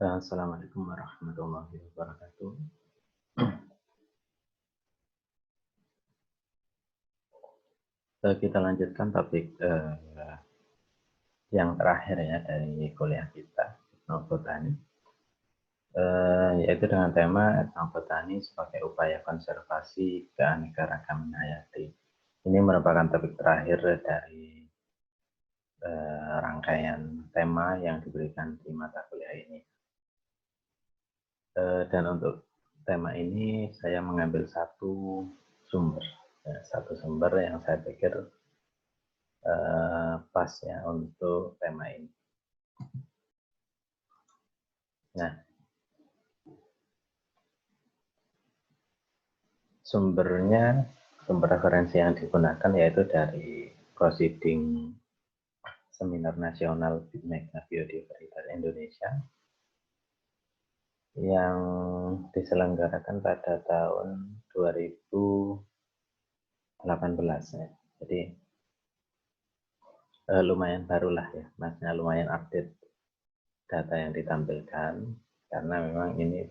Assalamualaikum warahmatullahi wabarakatuh. Kita lanjutkan topik yang terakhir ya dari kuliah kita, etnobotani, yaitu dengan tema etnobotani sebagai upaya konservasi keanekaragaman hayati. Ini merupakan topik terakhir dari rangkaian tema yang diberikan di mata kuliah ini. Dan untuk tema ini saya mengambil satu sumber yang saya pikir pas ya untuk tema ini. Nah, sumber referensi yang digunakan yaitu dari Proceeding Seminar Nasional Biodiversitas Indonesia yang diselenggarakan pada tahun 2018 ya. Jadi lumayan barulah ya, maksudnya lumayan update data yang ditampilkan karena memang ini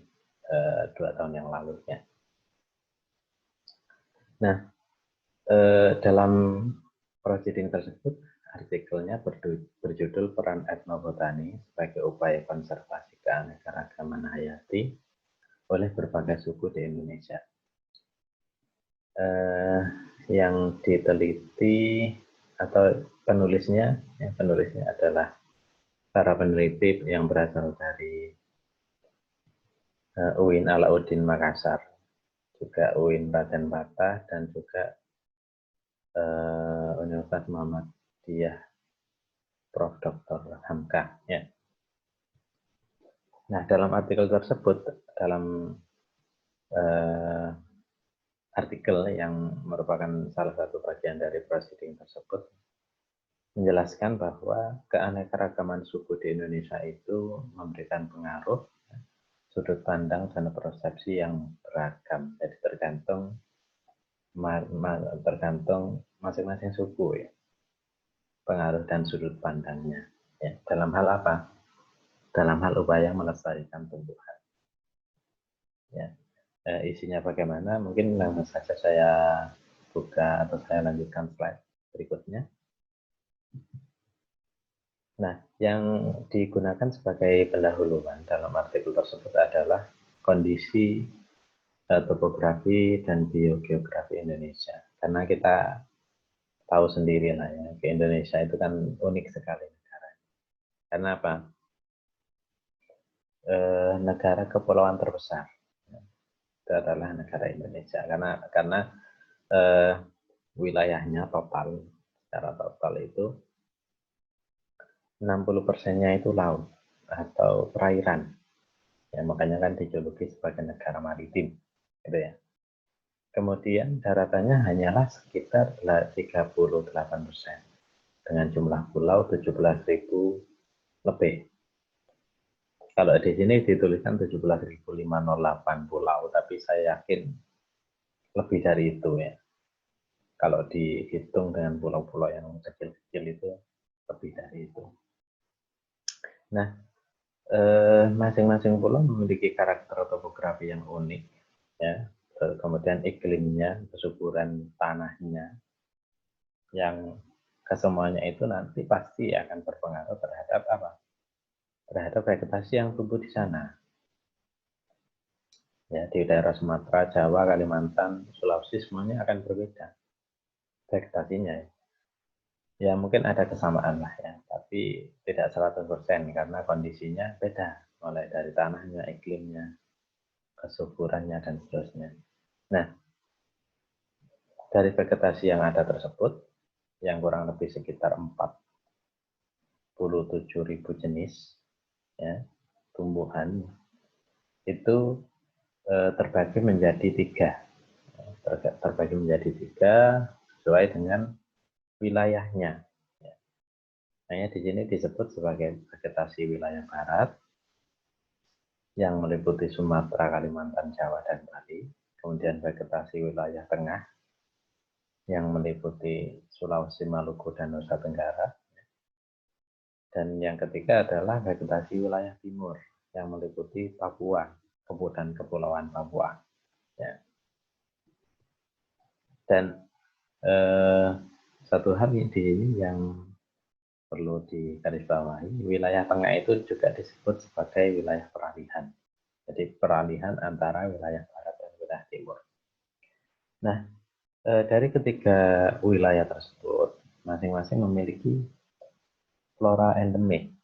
2 tahun yang lalu ya. Nah, dalam proceeding tersebut artikelnya berjudul Peran Etnobotani sebagai upaya konservasi keanekaragaman hayati oleh berbagai suku di Indonesia. Yang diteliti atau penulisnya adalah para peneliti yang berasal dari UIN Alauddin Makassar, juga UIN Raden Patah, dan juga Universitas Muhammadiyah Prof. Dr. Hamka ya. Nah, dalam artikel tersebut, dalam artikel yang merupakan salah satu bagian dari proceeding tersebut, menjelaskan bahwa keanekaragaman suku di Indonesia itu memberikan pengaruh sudut pandang dan persepsi yang beragam. Jadi tergantung masing-masing suku ya, pengaruh dan sudut pandangnya ya. Dalam hal apa? Dalam hal upaya melestarikan tumbuhan ya. Isinya bagaimana? Mungkin langsung saja saya buka atau saya lanjutkan slide berikutnya. Nah, yang digunakan sebagai pendahuluan dalam artikel tersebut adalah kondisi topografi dan biogeografi Indonesia. Karena kita tahu sendiri lah ya, ke Indonesia itu kan unik sekali negara. Karena apa? Negara kepulauan terbesar itu adalah negara Indonesia. Karena wilayahnya secara total itu 60%-nya itu laut atau perairan. Ya, makanya kan dijuluki sebagai negara maritim, gitu ya. Kemudian daratannya hanyalah sekitar 38% dengan jumlah pulau 17.000 lebih. Kalau di sini dituliskan 17.508 pulau, tapi saya yakin lebih dari itu ya. Kalau dihitung dengan pulau-pulau yang kecil-kecil itu lebih dari itu. Nah, masing-masing pulau memiliki karakter topografi yang unik ya. Kemudian iklimnya, kesuburan tanahnya, yang kesemuanya itu nanti pasti akan berpengaruh terhadap apa? Terhadap vegetasi yang tumbuh di sana. Ya, di daerah Sumatera, Jawa, Kalimantan, Sulawesi semuanya akan berbeda vegetasinya. Ya mungkin ada kesamaan lah ya, tapi tidak 100% karena kondisinya beda, mulai dari tanahnya, iklimnya, kesuburannya, dan seterusnya. Nah, dari vegetasi yang ada tersebut, yang kurang lebih sekitar 47.000 jenis ya, tumbuhan, itu terbagi menjadi 3. Terbagi menjadi 3 sesuai dengan wilayahnya. Hanya di sini disebut sebagai vegetasi wilayah barat yang meliputi Sumatera, Kalimantan, Jawa, dan Bali. Kemudian vegetasi wilayah tengah yang meliputi Sulawesi, Maluku, dan Nusa Tenggara. Dan yang ketiga adalah vegetasi wilayah timur yang meliputi Papua, dan Kepulauan Papua. Ya. Dan satu hal di sini yang perlu digarisbawahi, wilayah tengah itu juga disebut sebagai wilayah peralihan. Jadi peralihan antara wilayah barat dan wilayah timur. Nah, dari ketiga wilayah tersebut, masing-masing memiliki flora endemik.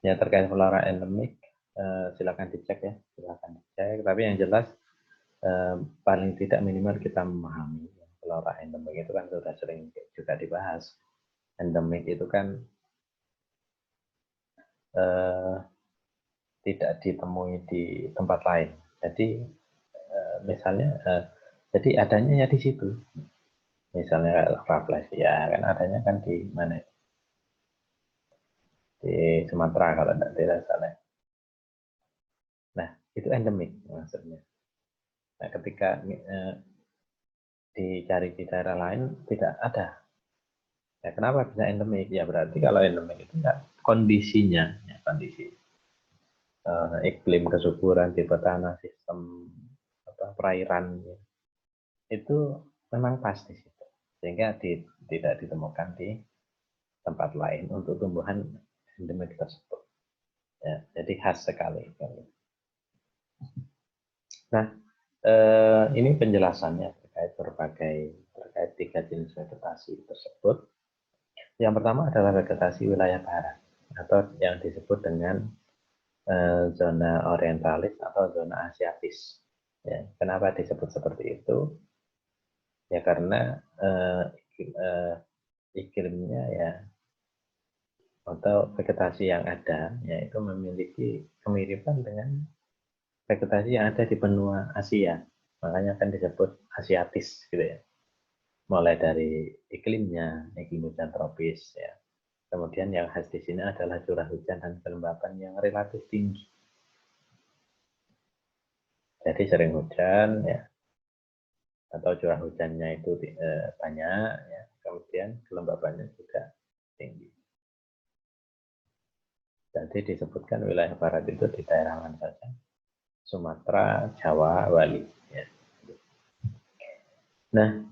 Ya, terkait flora endemik, silakan dicek ya, silakan dicek. Tapi yang jelas, paling tidak minimal kita memahami flora endemik itu kan sudah sering juga dibahas. Endemik itu kan tidak ditemui di tempat lain. Jadi misalnya, jadi adanya ya di situ. Misalnya Rafflesia kan adanya kan di mana? Di Sumatera kalau tidak salah. Nah, itu endemik maksudnya. Nah, ketika dicari di daerah lain tidak ada. Ya, kenapa bisa endemik? Ya berarti kalau endemik itu ya, kondisinya, ya, kondisi iklim, kesuburan, tipe tanah, sistem perairan ya, itu memang pas di situ, sehingga tidak ditemukan di tempat lain untuk tumbuhan endemik tersebut. Ya, jadi khas sekali. Nah, ini penjelasannya terkait tiga jenis vegetasi tersebut. Yang pertama adalah vegetasi wilayah barat atau yang disebut dengan zona orientalis atau zona asiatis. Ya, kenapa disebut seperti itu? Ya karena iklimnya ya atau vegetasi yang ada yaitu memiliki kemiripan dengan vegetasi yang ada di benua Asia. Makanya kan disebut asiatis gitu ya. Mulai dari iklimnya, iklim hujan tropis ya. Kemudian yang khas di sini adalah curah hujan dan kelembapan yang relatif tinggi. Jadi sering hujan ya, atau curah hujannya itu banyak ya. Kemudian kelembapannya juga tinggi. Jadi disebutkan wilayah barat itu di daerah mana saja? Sumatera, Jawa, Bali. Ya. Nah,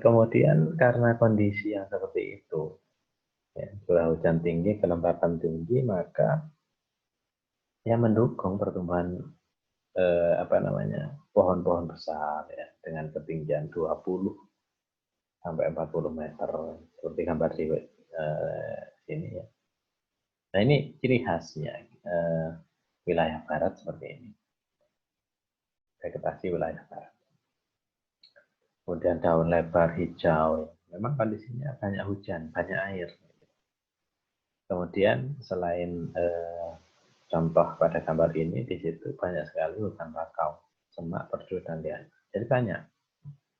kemudian karena kondisi yang seperti itu, ya, curah hujan tinggi, kelembapan tinggi, maka yang mendukung pertumbuhan pohon-pohon besar ya, dengan ketinggian 20 sampai 40 meter seperti gambar di sini ya. Nah ini ciri khasnya wilayah barat seperti ini, vegetasi wilayah barat. Kemudian daun lebar hijau, memang kondisinya banyak hujan, banyak air. Kemudian selain contoh pada gambar ini, di situ banyak sekali hutan bakau, semak, perdu, dan lian. Jadi banyak,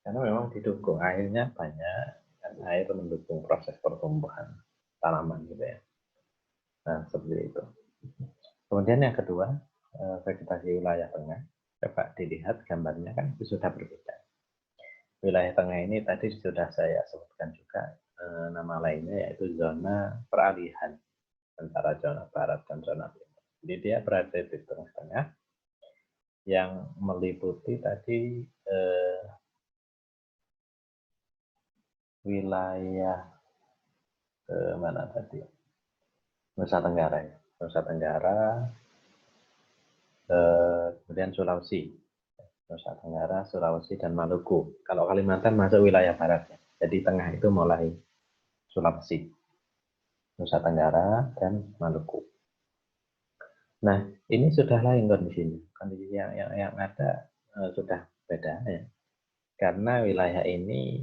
karena memang didukung airnya banyak, dan air mendukung proses pertumbuhan tanaman gitu ya. Nah seperti itu. Kemudian yang kedua, vegetasi wilayah tengah. Coba dilihat gambarnya kan itu sudah berbeda. Wilayah tengah ini tadi sudah saya sebutkan juga nama lainnya yaitu zona peralihan antara zona barat dan zona timur. Jadi dia berada di tengah-tengah yang meliputi tadi wilayah mana tadi? Nusa Tenggara ya. Nusa Tenggara, kemudian Sulawesi. Nusa Tenggara, Sulawesi, dan Maluku. Kalau Kalimantan masuk wilayah barat ya. Jadi tengah itu mulai Sulawesi, Nusa Tenggara, dan Maluku. Nah, ini sudah lain kondisinya. Kondisi yang ada sudah beda ya. Karena wilayah ini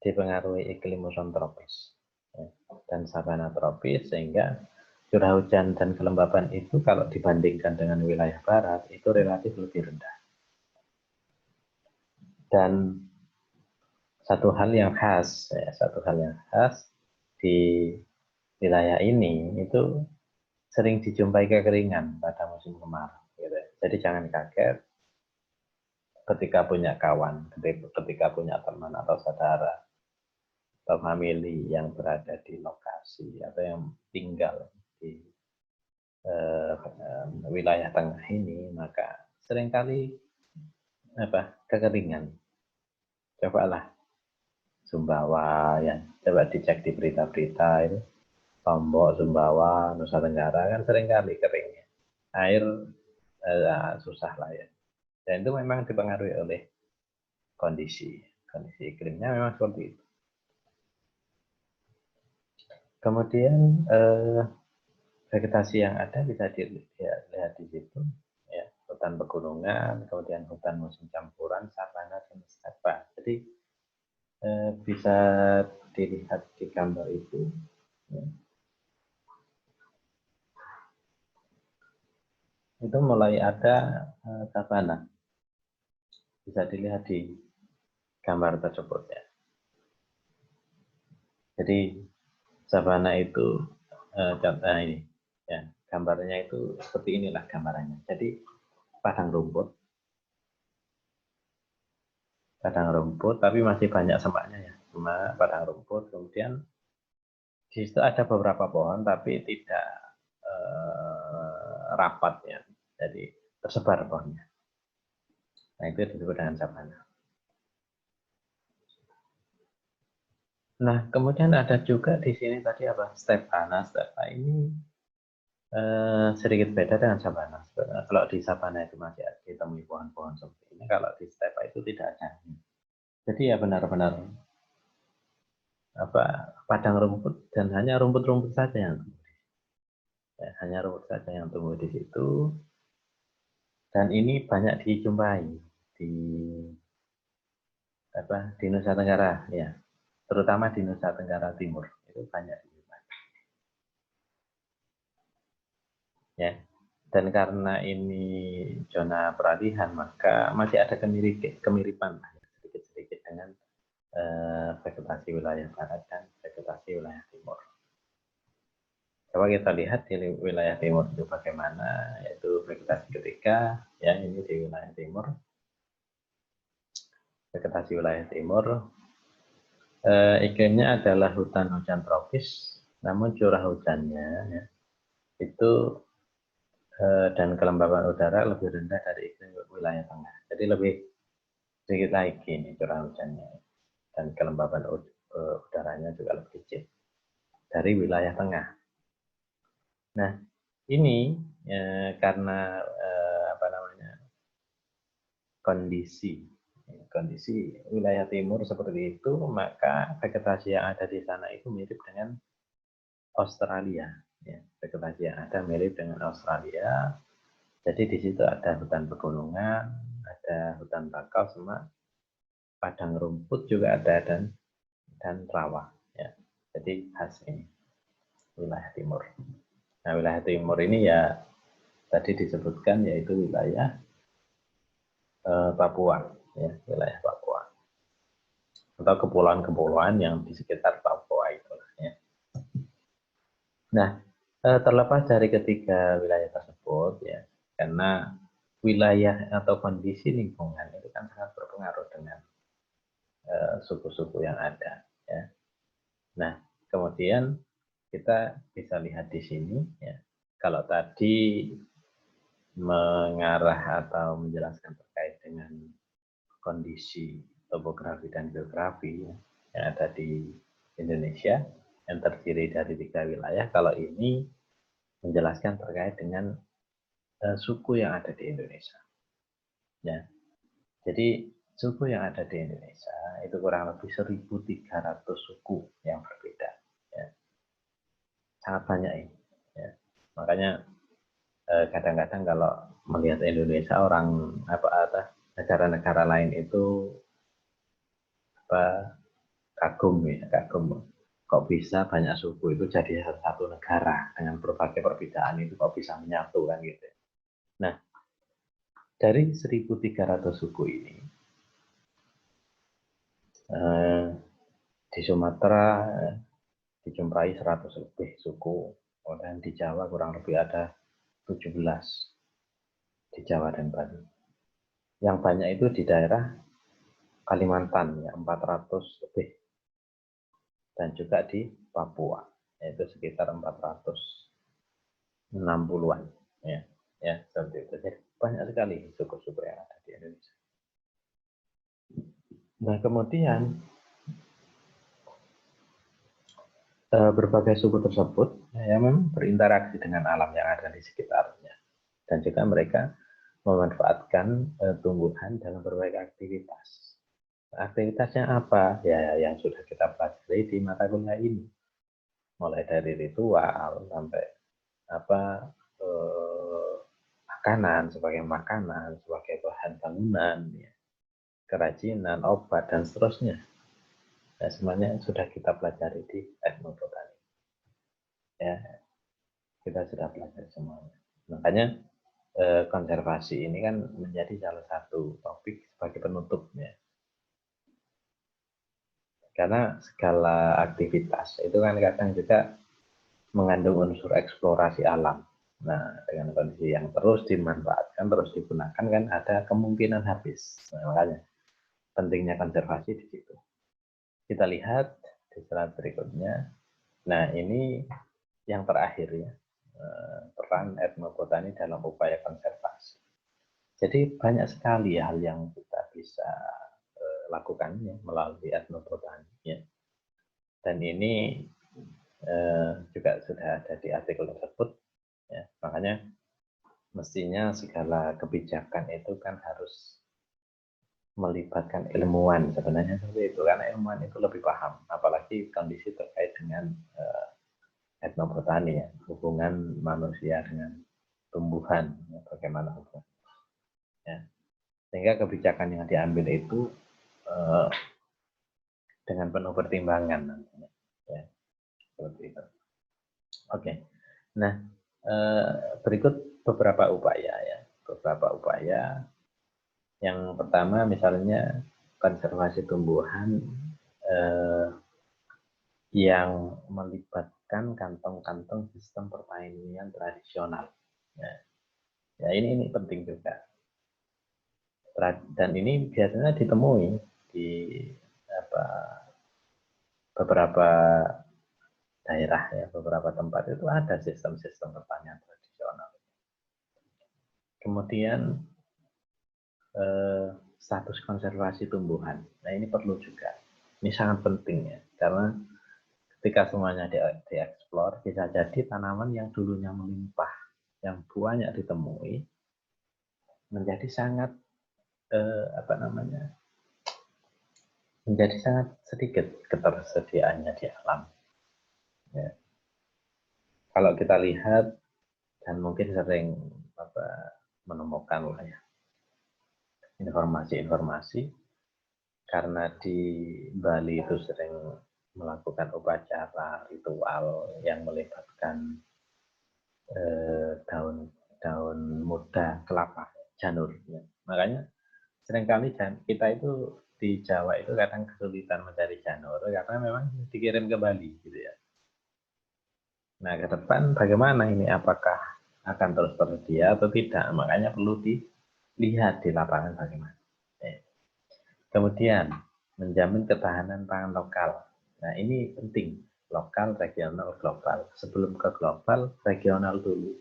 dipengaruhi iklim muson tropis ya, dan sabana tropis, sehingga curah hujan dan kelembapan itu kalau dibandingkan dengan wilayah barat itu relatif lebih rendah. Dan satu hal yang khas di wilayah ini itu sering dijumpai kekeringan pada musim kemarau. Gitu. Jadi jangan kaget ketika punya kawan, ketika punya teman atau saudara, atau famili yang berada di lokasi atau yang tinggal di wilayah tengah ini, maka seringkali kekeringan. Cobalah Sumbawa ya, coba dicek di berita-berita itu, Lombok, Sumbawa, Nusa Tenggara kan seringkali keringnya. Air susah lah ya. Dan itu memang dipengaruhi oleh kondisi iklimnya memang seperti itu. Kemudian vegetasi yang ada bisa dilihat di situ, ya, hutan pegunungan, kemudian hutan musim campuran, savana dan stepa. Jadi bisa dilihat di gambar itu. Ya. Itu mulai ada savana, bisa dilihat di gambar tersebut ya. Jadi savana itu contoh ini ya, gambarnya itu seperti inilah gambarannya. Jadi padang rumput tapi masih banyak sempaknya ya, cuma padang rumput. Kemudian di situ ada beberapa pohon tapi tidak rapat ya, jadi tersebar pohonnya. Nah, itu disebut dengan savana. Nah, kemudian ada juga di sini tadi apa? Stepa. Nah, stepa ini sedikit beda dengan savana. Kalau di savana itu masih ditemui pohon-pohon seperti ini, kalau di stepa itu tidak ada. Jadi ya benar-benar padang rumput dan hanya rumput-rumput saja yang tumbuh. Ya, hanya rumput saja yang tumbuh di situ. Dan ini banyak dijumpai di Nusa Tenggara ya, terutama di Nusa Tenggara Timur itu banyak dijumpai. Ya. Dan karena ini zona peralihan, maka masih ada kemiripan sedikit-sedikit dengan vegetasi wilayah barat dan vegetasi wilayah timur. Coba kita lihat di wilayah timur itu bagaimana, yaitu vegetasi ketiga, ya ini di wilayah timur. Vegetasi wilayah timur, iklimnya adalah hutan hujan tropis, namun curah hujannya ya, itu dan kelembaban udara lebih rendah dari iklim wilayah tengah. Jadi lebih sedikit lagi nih curah hujannya, dan kelembaban udaranya juga lebih kecil dari wilayah tengah. Nah, ini karena kondisi wilayah timur seperti itu, maka vegetasi yang ada di sana itu mirip dengan Australia. Ya, vegetasi yang ada mirip dengan Australia. Jadi di situ ada hutan pegunungan, ada hutan bakau, sama padang rumput juga ada, dan rawa. Ya. Jadi khas ini wilayah timur. Nah, wilayah timur ini ya tadi disebutkan yaitu wilayah Papua, ya, wilayah Papua atau kepulauan-kepulauan yang di sekitar Papua itu. Ya. Nah, terlepas dari ketiga wilayah tersebut, ya, karena wilayah atau kondisi lingkungan itu kan sangat berpengaruh dengan suku-suku yang ada. Ya. Nah, kemudian kita bisa lihat di sini, ya, kalau tadi mengarah atau menjelaskan terkait dengan kondisi topografi dan geografi ya, yang ada di Indonesia yang terdiri dari 3 wilayah. Kalau ini menjelaskan terkait dengan suku yang ada di Indonesia. Ya. Jadi suku yang ada di Indonesia itu kurang lebih 1.300 suku yang berbeda. Ya. Sangat banyak ini. Ya. Makanya kadang-kadang kalau melihat Indonesia, orang negara-negara lain itu kagum kok bisa banyak suku itu jadi satu negara dengan berbagai perbedaan itu kok bisa menyatu kan gitu. Nah, dari 1.300 suku ini di Sumatera dijumpai 100 lebih suku, dan di Jawa kurang lebih ada 17 di Jawa dan Bali. Yang banyak itu di daerah Kalimantan ya, 400 lebih. dan juga di Papua, yaitu sekitar 460-an. Ya, seperti itu. Jadi banyak sekali suku-suku yang ada di Indonesia. Nah, kemudian berbagai suku tersebut ya memang berinteraksi dengan alam yang ada di sekitarnya, dan juga mereka memanfaatkan tumbuhan dalam berbagai aktivitas. Aktivitasnya apa? Ya, yang sudah kita pelajari di mata kuliah ini, mulai dari ritual sampai makanan sebagai bahan bangunan, ya, kerajinan, obat, dan seterusnya. Ya, semuanya sudah kita pelajari di etnobotani. Ya, kita sudah pelajari semuanya. Makanya konservasi ini kan menjadi salah satu topik sebagai penutupnya. Karena segala aktivitas itu kan kadang juga mengandung unsur eksplorasi alam. Nah, dengan kondisi yang terus dimanfaatkan, terus digunakan, kan ada kemungkinan habis. Nah, makanya pentingnya konservasi di situ. Kita lihat di slide berikutnya. Nah, ini yang terakhir ya, peran etnobotani dalam upaya konservasi. Jadi banyak sekali hal yang kita bisa lakukannya melalui etnobotani. Ya. Dan ini juga sudah ada di artikel tersebut. Ya. Makanya mestinya segala kebijakan itu kan harus melibatkan ilmuwan sebenarnya seperti itu, karena ilmuwan itu lebih paham, apalagi kondisi terkait dengan etnobotani ya, hubungan manusia dengan tumbuhan, ya, bagaimana hubungan. Ya. Sehingga kebijakan yang diambil itu dengan penuh pertimbangan nantinya. Ya, seperti itu. Oke. Nah, berikut beberapa upaya ya. Beberapa upaya. Yang pertama misalnya konservasi tumbuhan yang melibatkan kantong-kantong sistem pertanian tradisional. Ya ini penting juga. Dan ini biasanya ditemui di beberapa daerah ya, beberapa tempat itu ada sistem-sistem pertanian tradisional. Kemudian status konservasi tumbuhan. Nah ini perlu juga. Ini sangat penting ya, karena ketika semuanya dieksplor, bisa jadi tanaman yang dulunya melimpah, yang banyak ditemui, menjadi sangat menjadi sangat sedikit ketersediaannya di alam. Ya. Kalau kita lihat dan mungkin sering menemukan lah ya informasi-informasi, karena di Bali itu sering melakukan upacara ritual yang melibatkan daun muda kelapa, janur. Ya. Makanya seringkali kita itu di Jawa itu kadang kesulitan mencari janur karena memang dikirim ke Bali gitu ya. Nah, ke depan bagaimana ini? Apakah akan terus tersedia atau tidak? Makanya perlu dilihat di lapangan bagaimana. Kemudian, menjamin ketahanan pangan lokal. Nah, ini penting. Lokal, regional, global. Sebelum ke global, regional dulu.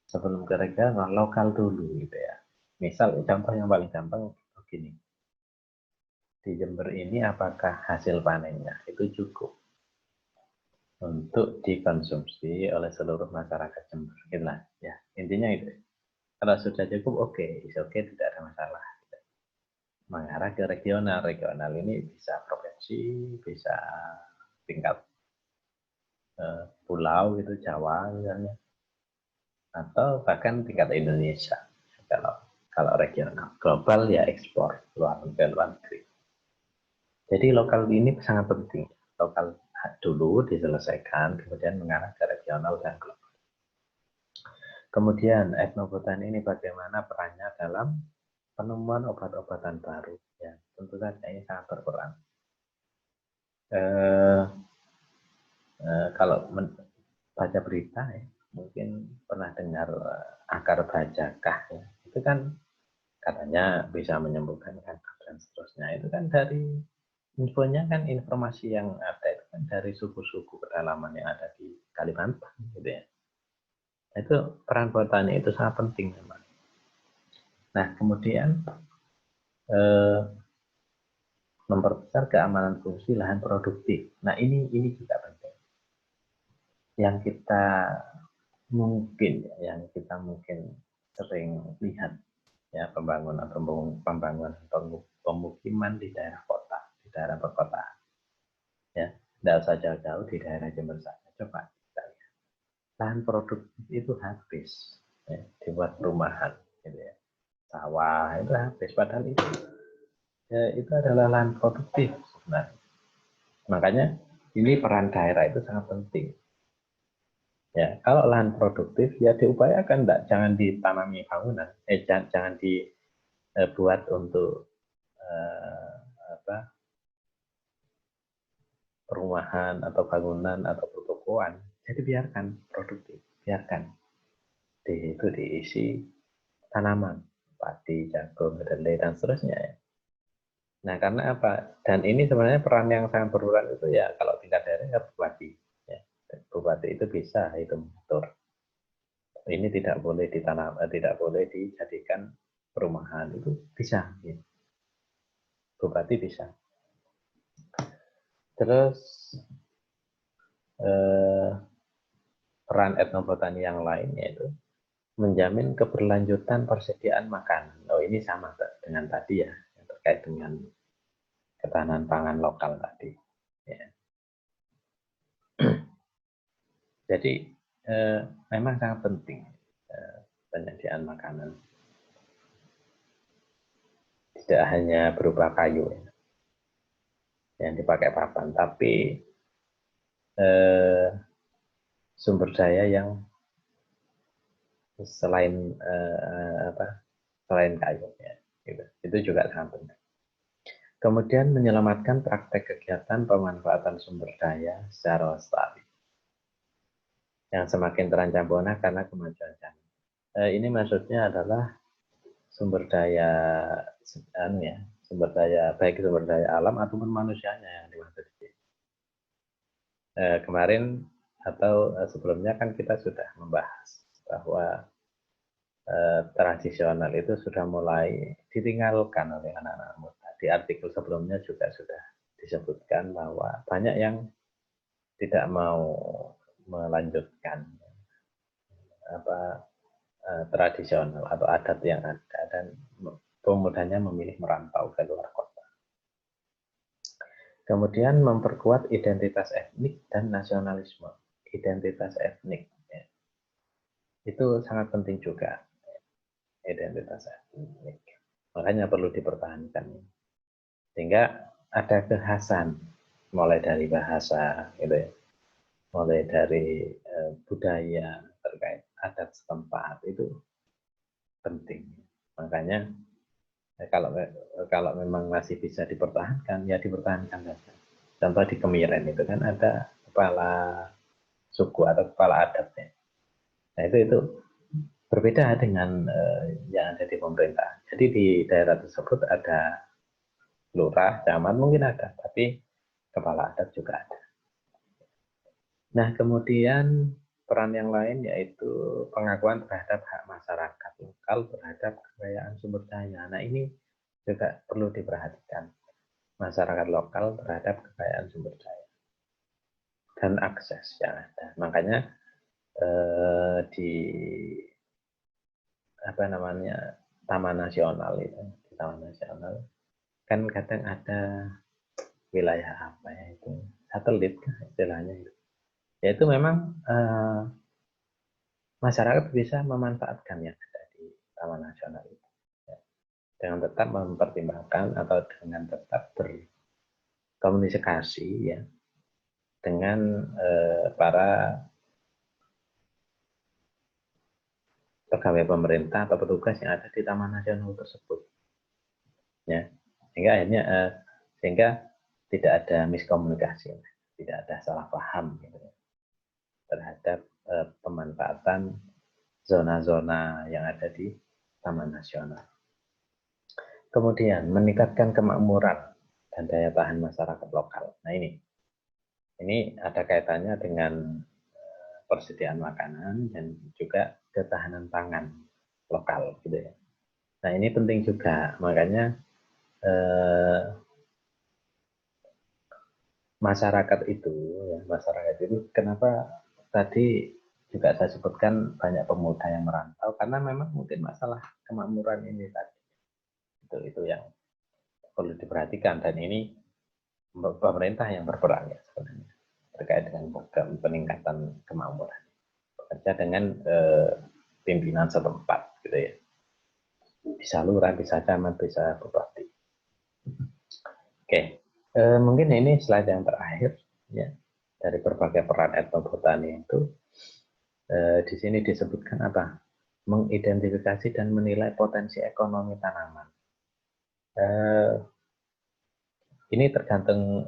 Sebelum ke regional, lokal dulu gitu ya. Misal, contoh yang paling gampang begini. Di Jember ini apakah hasil panennya itu cukup untuk dikonsumsi oleh seluruh masyarakat Jember? Itulah ya, intinya itu. Kalau sudah cukup, oke, tidak ada masalah. Mengarah ke regional. Regional ini bisa provinsi, bisa tingkat pulau gitu, Jawa misalnya, atau bahkan tingkat Indonesia. Kalau regional, global ya ekspor luar negeri. Jadi lokal ini sangat penting. Lokal dulu diselesaikan, kemudian mengarah ke regional dan global. Kemudian etnobotani ini bagaimana perannya dalam penemuan obat-obatan baru? Ya, tentu saja ini sangat berperan. Kalau baca berita ya, mungkin pernah dengar akar bajakah ya. Itu kan katanya bisa menyembuhkan kanker dan seterusnya. Itu kan dari infonya kan informasi yang ada itu kan dari suku-suku pedalaman yang ada di Kalimantan, gitu ya. Itu peran botani itu sangat penting memang. Nah, kemudian memperbesar keamanan fungsi lahan produktif. Nah, ini juga penting. Yang kita mungkin sering lihat ya, pembangunan pemukiman di daerah kota, di daerah perkotaan. Ya, tidak usah jauh-jauh di daerah Jember saja. Coba kita lihat. Lahan produktif itu habis ya, dibuat perumahan, gitu ya. Sawah itu habis, padahal itu adalah lahan produktif sebenarnya. Makanya ini peran daerah itu sangat penting. Ya, kalau lahan produktif ya diupayakan jangan ditanami bangunan, jangan dibuat untuk perumahan atau bangunan atau pertokoan. Jadi biarkan produktif, biarkan itu diisi tanaman, padi, jagung, kedelai dan seterusnya. Nah, karena apa? Dan ini sebenarnya peran yang sangat berperan itu ya kalau tingkat daerah ya bupati. Ya, bupati itu bisa itu mengatur. Ini tidak boleh ditanam, tidak boleh dijadikan perumahan, itu bisa. Ya. Bupati bisa. Terus peran etnobotani yang lain yaitu menjamin keberlanjutan persediaan makanan. Oh, ini sama dengan tadi ya, yang terkait dengan ketahanan pangan lokal tadi. Ya. Jadi memang sangat penting penyediaan makanan. Tidak hanya berupa kayu ya, yang dipakai papan, tapi sumber daya yang selain selain kayu ya, gitu. Itu juga sangat penting. Kemudian menyelamatkan praktek kegiatan pemanfaatan sumber daya secara lestari yang semakin terancam punah karena kemajuan zaman. Ini maksudnya adalah sumber daya baik sumber daya alam ataupun manusianya yang dimaksud. Kemarin atau sebelumnya kan kita sudah membahas bahwa tradisional itu sudah mulai ditinggalkan oleh anak-anak muda. Di artikel sebelumnya juga sudah disebutkan bahwa banyak yang tidak mau melanjutkan tradisional atau adat yang ada dan pemudanya memilih merantau ke luar kota. Kemudian memperkuat identitas etnik dan nasionalisme. Identitas etnik ya. Itu sangat penting juga. Identitas etnik. Makanya perlu dipertahankan. Sehingga ada kekhasan mulai dari bahasa gitu ya. Mulai dari budaya terkait adat setempat itu penting. Makanya kalau memang masih bisa dipertahankan ya dipertahankan saja. Contoh di Kemiren itu kan ada kepala suku atau kepala adatnya. Nah itu berbeda dengan yang ada di pemerintah. Jadi di daerah tersebut ada lurah, camat mungkin ada, tapi kepala adat juga ada. Nah, kemudian peran yang lain yaitu pengakuan terhadap hak masyarakat lokal terhadap kekayaan sumber daya. Nah, ini juga perlu diperhatikan. Masyarakat lokal terhadap kekayaan sumber daya dan akses yang ada. Makanya di Taman Nasional itu, di Taman Nasional kan kadang ada wilayah apa ya itu satelit istilahnya itu. Yaitu memang masyarakat bisa memanfaatkan yang ada di Taman Nasional itu ya, dengan tetap mempertimbangkan atau dengan tetap berkomunikasi ya dengan para pegawai pemerintah atau petugas yang ada di Taman Nasional tersebut ya, sehingga akhirnya sehingga tidak ada miskomunikasi, tidak ada salah paham gitu, terhadap pemanfaatan zona-zona yang ada di Taman Nasional. Kemudian meningkatkan kemakmuran dan daya tahan masyarakat lokal. Nah ini Ini ada kaitannya dengan persediaan makanan dan juga ketahanan pangan lokal gitu ya. Nah, ini penting juga, makanya masyarakat itu kenapa tadi juga saya sebutkan banyak pemuda yang merantau, karena memang mungkin masalah kemakmuran ini tadi itu yang perlu diperhatikan, dan ini pemerintah yang berperan ya sebenarnya terkait dengan program peningkatan kemakmuran, bekerja dengan pimpinan setempat gitu ya, bisa lurah, bisa camat, bisa bupati. Oke, mungkin ini slide yang terakhir ya, dari berbagai peran etnobotani itu. Di sini disebutkan apa? Mengidentifikasi dan menilai potensi ekonomi tanaman. Ini tergantung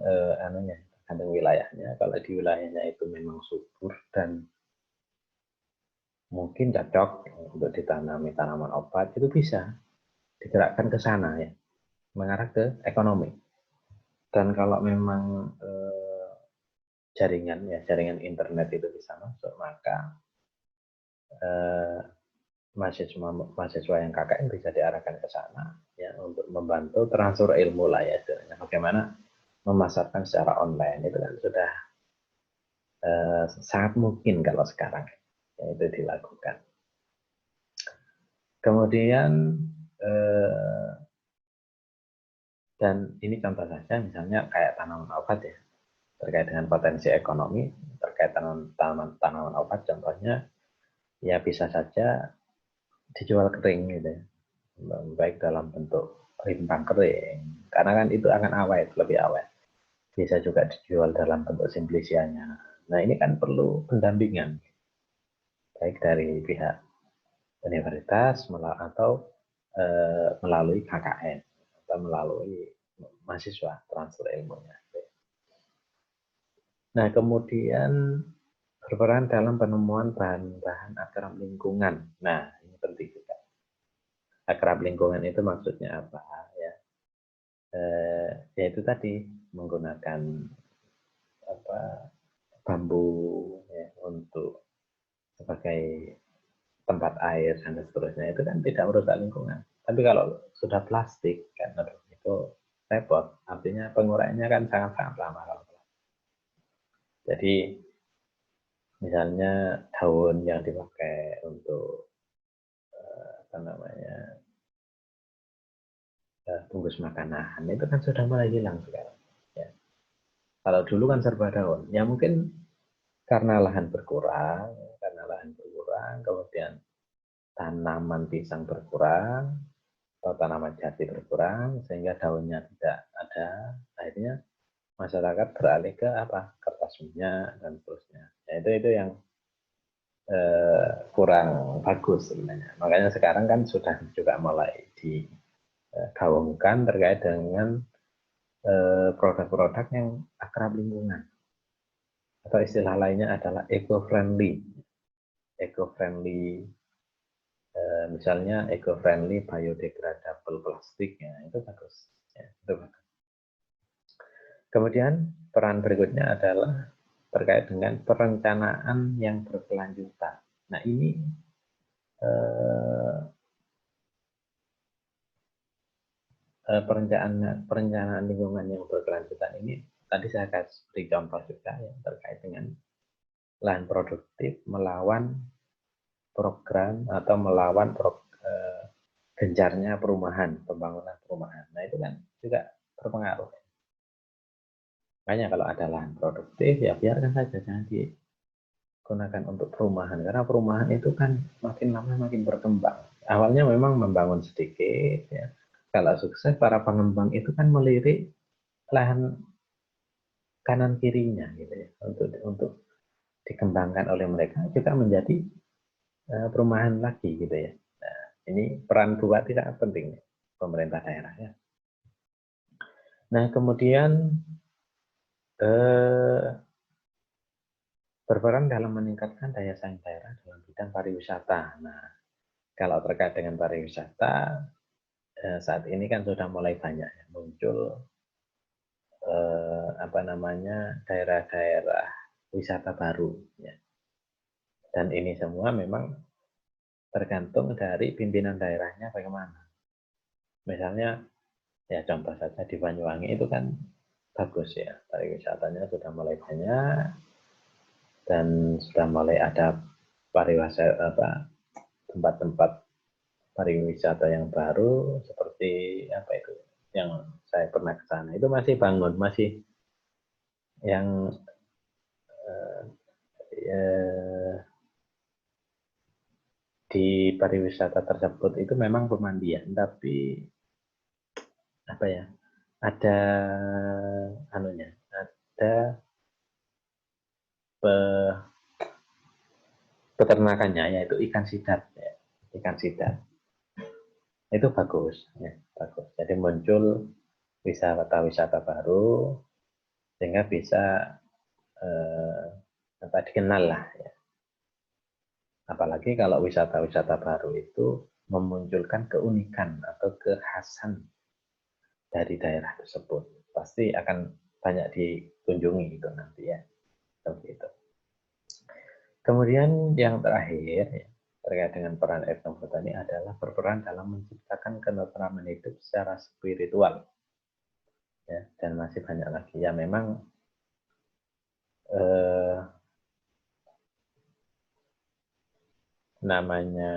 tergantung wilayahnya. Kalau di wilayahnya itu memang subur dan mungkin cocok untuk ditanami tanaman obat, itu bisa digerakkan ke sana ya, mengarah ke ekonomi. Dan kalau memang jaringan internet itu bisa masuk, maka mahasiswa yang KKN bisa diarahkan ke sana ya untuk membantu transfer ilmu lah ya, bagaimana memasarkan secara online. Itu kan sudah sangat mungkin kalau sekarang ya, itu dilakukan. Kemudian dan ini contoh saja, misalnya kayak tanaman obat ya, terkait dengan potensi ekonomi terkait tanaman obat, contohnya ya bisa saja dijual kering gitu ya, baik dalam bentuk rimpang kering, karena kan itu akan awet, lebih awet. Bisa juga dijual dalam bentuk simplisianya. Nah, ini kan perlu pendampingan baik dari pihak universitas atau melalui KKN atau melalui mahasiswa transfer ilmunya. Nah, kemudian berperan dalam penemuan bahan-bahan akrab lingkungan. Nah, ini penting juga. Akrab lingkungan itu maksudnya apa ya? Yaitu tadi menggunakan bambu ya, untuk sebagai tempat air dan seterusnya, itu kan tidak merusak lingkungan. Tapi kalau sudah plastik kan itu repot. Artinya penguraiannya kan sangat-sangat lama kalau plastik. Jadi misalnya daun yang dipakai untuk bungkus makanan itu kan sudah mulai hilang sekarang. Ya. Kalau dulu kan serba daun, ya mungkin karena lahan berkurang, kemudian tanaman pisang berkurang, atau tanaman jati berkurang, sehingga daunnya tidak ada. Akhirnya masyarakat beralih ke kertas minyak dan seterusnya. Ya, itu yang kurang bagus sebenarnya. Makanya sekarang kan sudah juga mulai digaungkan terkait dengan produk-produk yang akrab lingkungan, atau istilah lainnya adalah eco-friendly. Misalnya eco-friendly biodegradable plastik ya, itu bagus ya, itu bagus. Kemudian peran berikutnya adalah terkait dengan perencanaan yang berkelanjutan. Nah, ini perencanaan lingkungan yang berkelanjutan ini tadi saya kasih beri contoh juga ya, terkait dengan lahan produktif melawan program atau melawan gencarnya pembangunan perumahan. Nah, itu kan juga berpengaruh. Makanya kalau ada lahan produktif ya biarkan saja, jangan digunakan untuk perumahan, karena perumahan itu kan makin lama makin berkembang. Awalnya memang membangun sedikit ya. Kalau sukses, para pengembang itu kan melirik lahan kanan kirinya gitu ya, untuk dikembangkan oleh mereka juga menjadi perumahan lagi gitu ya. Nah, ini peran bupati sangat penting, pemerintah daerah ya. Nah, kemudian berperan dalam meningkatkan daya saing daerah dalam bidang pariwisata. Nah, kalau terkait dengan pariwisata, saat ini kan sudah mulai banyak muncul daerah-daerah wisata baru ya. Dan ini semua memang tergantung dari pimpinan daerahnya bagaimana. Misalnya ya contoh saja di Banyuwangi itu kan bagus ya, pariwisatanya sudah mulai banyak dan sudah mulai ada tempat-tempat pariwisata yang baru seperti apa itu yang saya pernah ke sana itu masih bangun, masih yang di pariwisata tersebut itu memang pemandian, tapi apa ya, ada anunya, ada peternakannya yaitu ikan sidap ya. Ikan sidap itu bagus ya, bagus. Jadi muncul wisata-wisata baru sehingga bisa dikenal lah ya. Apalagi kalau wisata-wisata baru itu memunculkan keunikan atau kekhasan dari daerah tersebut, pasti akan banyak dikunjungi itu nanti ya. Begitu. Kemudian yang terakhir ya, terkait dengan peran etnobotani adalah berperan dalam menciptakan kenetralan hidup secara spiritual. Ya, dan masih banyak lagi. Ya memang namanya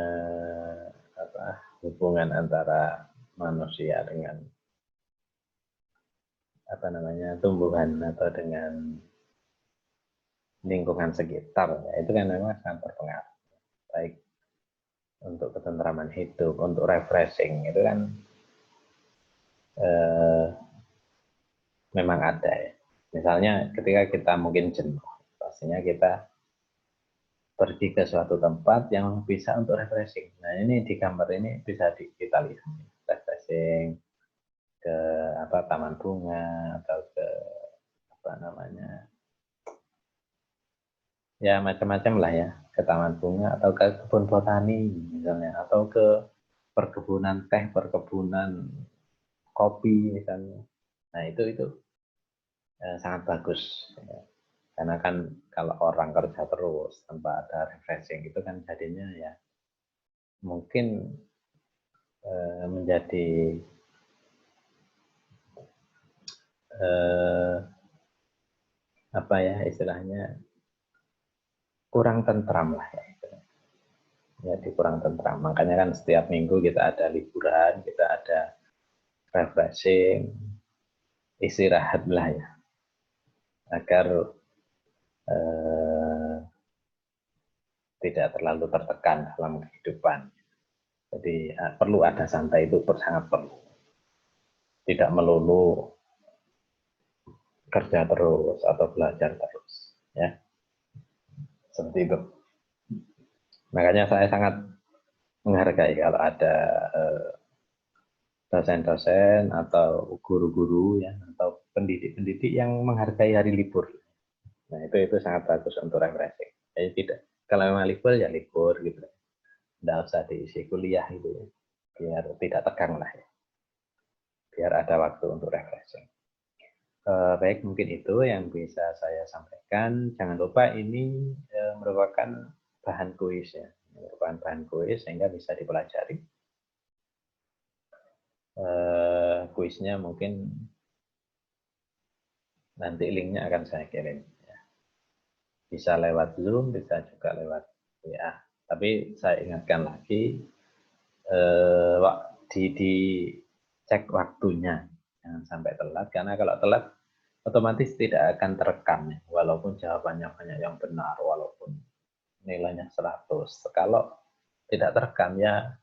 hubungan antara manusia dengan tumbuhan atau dengan lingkungan sekitar ya, itu kan memang sangat berpengaruh, baik untuk ketentraman hidup, untuk refreshing itu kan memang ada ya. Misalnya ketika kita mungkin jenuh, pastinya kita pergi ke suatu tempat yang bisa untuk refreshing. Nah ini di gambar ini bisa kita lihat refreshing ke taman bunga atau ke ya macam-macam lah ya, ke taman bunga atau ke kebun botani misalnya, atau ke perkebunan teh, perkebunan kopi misalnya. Nah itu sangat bagus ya. Karena kan kalau orang kerja terus tanpa ada refreshing itu kan jadinya ya mungkin menjadi istilahnya kurang tentram lah ya. Jadi kurang tentram. Makanya kan setiap minggu kita ada liburan, kita ada refreshing, istirahat lah ya, agar tidak terlalu tertekan dalam kehidupan. Jadi perlu ada santai, itu sangat perlu. Tidak melulu kerja terus atau belajar terus, ya. Seperti itu. Makanya saya sangat menghargai kalau ada dosen-dosen atau guru-guru ya, atau pendidik-pendidik yang menghargai hari libur. Nah itu sangat bagus untuk refreshing. Jadi tidak, kalau memang libur ya libur gitu. Tidak usah diisi kuliah gitu ya, biar tidak tegang lah ya. Biar ada waktu untuk refreshing. Baik, mungkin itu yang bisa saya sampaikan. Jangan lupa ini merupakan bahan kuis ya, merupakan bahan kuis sehingga bisa dipelajari. Kuisnya mungkin nanti linknya akan saya kirim. Ya. Bisa lewat Zoom, bisa juga lewat WA. Tapi saya ingatkan lagi, dicek waktunya, jangan sampai telat, karena kalau telat otomatis tidak akan terekam ya, walaupun jawabannya banyak yang benar, walaupun nilainya 100. Kalau tidak terekam ya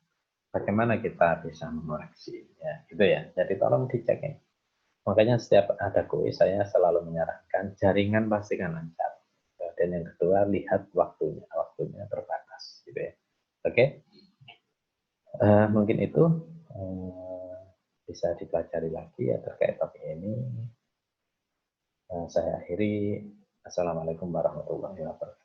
bagaimana kita bisa mengoreksi ya, gitu ya. Jadi tolong dicek ya. Makanya setiap ada kuis saya selalu menyarankan jaringan pastikan lancar. Dan yang kedua lihat waktunya terbatas gitu ya. Oke. Mungkin itu bisa dipelajari lagi ya terkait topik ini. Saya akhiri. Assalamualaikum warahmatullahi wabarakatuh.